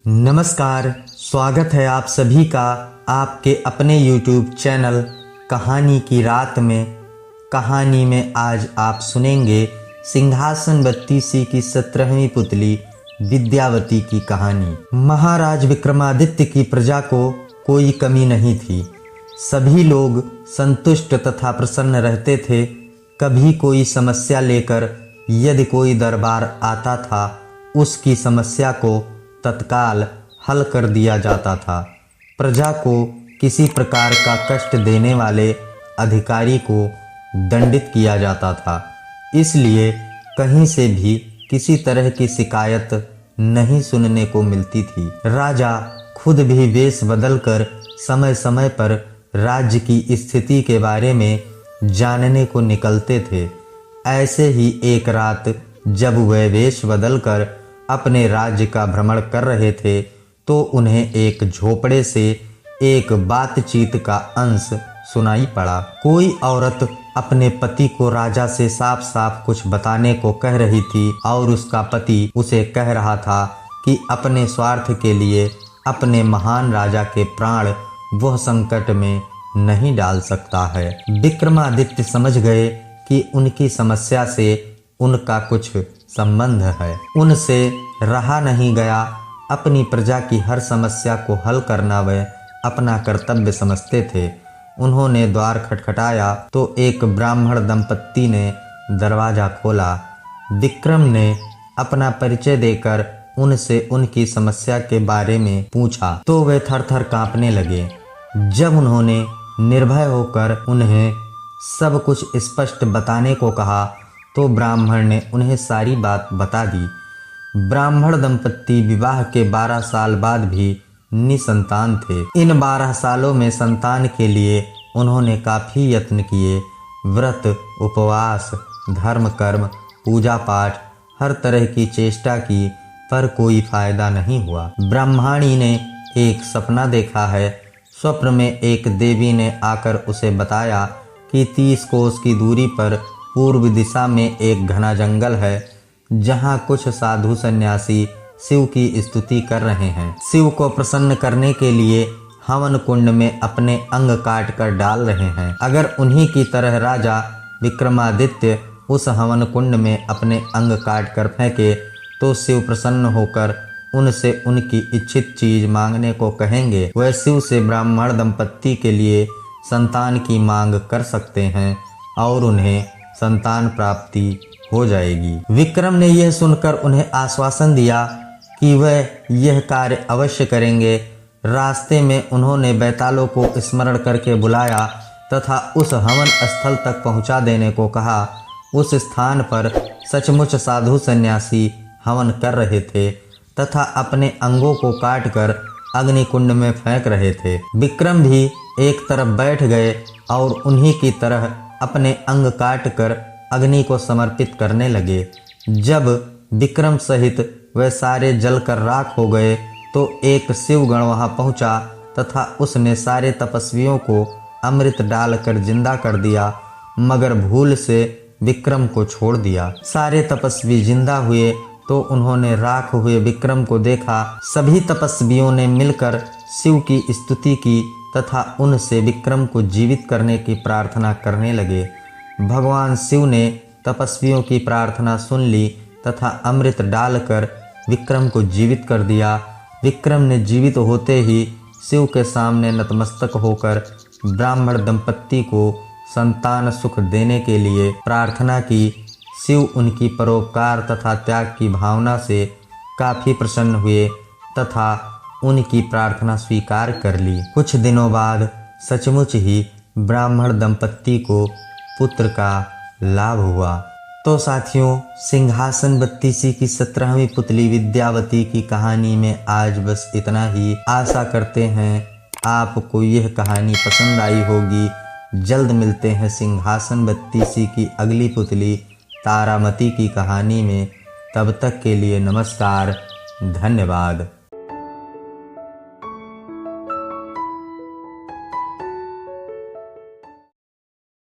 नमस्कार, स्वागत है आप सभी का आपके अपने YouTube चैनल कहानी की रात में। कहानी में आज आप सुनेंगे सिंहासन बत्तीसी की 17वीं पुतली विद्यावती की कहानी। महाराज विक्रमादित्य की प्रजा को कोई कमी नहीं थी। सभी लोग संतुष्ट तथा प्रसन्न रहते थे। कभी कोई समस्या लेकर यदि कोई दरबार आता था, उसकी समस्या को तत्काल हल कर दिया जाता था। प्रजा को किसी प्रकार का कष्ट देने वाले अधिकारी को दंडित किया जाता था। इसलिए कहीं से भी किसी तरह की शिकायत नहीं सुनने को मिलती थी। राजा खुद भी वेश बदलकर समय समय पर राज्य की स्थिति के बारे में जानने को निकलते थे। ऐसे ही एक रात जब वह वेश बदलकर अपने राज्य का भ्रमण कर रहे थे, तो उन्हें एक झोपड़े से एक बातचीत का अंश सुनाई पड़ा। कोई औरत अपने पति को राजा से साफ साफ कुछ बताने को कह रही थी और उसका पति उसे कह रहा था कि अपने स्वार्थ के लिए अपने महान राजा के प्राण वह संकट में नहीं डाल सकता है। विक्रमादित्य समझ गए कि उनकी समस्या से उनका कुछ संबंध है। उनसे रहा नहीं गया। अपनी प्रजा की हर समस्या को हल करना वे अपना कर्तव्य समझते थे। उन्होंने द्वार खटखटाया तो एक ब्राह्मण दंपत्ति ने दरवाजा खोला। विक्रम ने अपना परिचय देकर उनसे उनकी समस्या के बारे में पूछा तो वे थर-थर कांपने लगे। जब उन्होंने निर्भय होकर उन्हें सब कुछ स्पष्ट बताने को कहा तो ब्राह्मण ने उन्हें सारी बात बता दी। ब्राह्मण दंपत्ति विवाह के 12 साल बाद भी निसंतान थे। इन 12 सालों में संतान के लिए उन्होंने काफी यत्न किए। व्रत, उपवास, धर्म कर्म, पूजा पाठ, हर तरह की चेष्टा की, पर कोई फायदा नहीं हुआ। ब्राह्मणी ने एक सपना देखा है। स्वप्न में एक देवी ने आकर उसे बताया कि 30 कोस की दूरी पर पूर्व दिशा में एक घना जंगल है, जहाँ कुछ साधु सन्यासी शिव की स्तुति कर रहे हैं। शिव को प्रसन्न करने के लिए हवन कुंड में अपने अंग काट कर डाल रहे हैं। अगर उन्हीं की तरह राजा विक्रमादित्य उस हवन कुंड में अपने अंग काट कर फेंके तो शिव प्रसन्न होकर उनसे उनकी इच्छित चीज मांगने को कहेंगे। वह शिव से ब्राह्मण दंपत्ति के लिए संतान की मांग कर सकते हैं और उन्हें संतान प्राप्ति हो जाएगी। विक्रम ने यह सुनकर उन्हें आश्वासन दिया कि वह यह कार्य अवश्य करेंगे। रास्ते में उन्होंने बैतालों को स्मरण करके बुलाया तथा उस हवन स्थल तक पहुंचा देने को कहा। उस स्थान पर सचमुच साधु सन्यासी हवन कर रहे थे तथा अपने अंगों को काटकर अग्निकुंड में फेंक रहे थे। विक्रम भी एक तरफ बैठ गए और उन्हीं की तरह अपने अंग काटकर अग्नि को समर्पित करने लगे। जब विक्रम सहित वे सारे जलकर राख हो गए तो एक शिवगण वहां पहुंचा तथा उसने सारे तपस्वियों को अमृत डालकर जिंदा कर दिया, मगर भूल से विक्रम को छोड़ दिया। सारे तपस्वी जिंदा हुए तो उन्होंने राख हुए विक्रम को देखा। सभी तपस्वियों ने मिलकर शिव की स्तुति की तथा उनसे विक्रम को जीवित करने की प्रार्थना करने लगे। भगवान शिव ने तपस्वियों की प्रार्थना सुन ली तथा अमृत डालकर विक्रम को जीवित कर दिया। विक्रम ने जीवित होते ही शिव के सामने नतमस्तक होकर ब्राह्मण दंपत्ति को संतान सुख देने के लिए प्रार्थना की। शिव उनकी परोपकार तथा त्याग की भावना से काफी प्रसन्न हुए तथा उनकी प्रार्थना स्वीकार कर ली। कुछ दिनों बाद सचमुच ही ब्राह्मण दंपत्ति को पुत्र का लाभ हुआ। तो साथियों, सिंहासन बत्तीसी की 17वीं पुतली विद्यावती की कहानी में आज बस इतना ही। आशा करते हैं आपको यह कहानी पसंद आई होगी। जल्द मिलते हैं सिंहासन बत्तीसी की अगली पुतली तारामती की कहानी में। तब तक के लिए नमस्कार, धन्यवाद।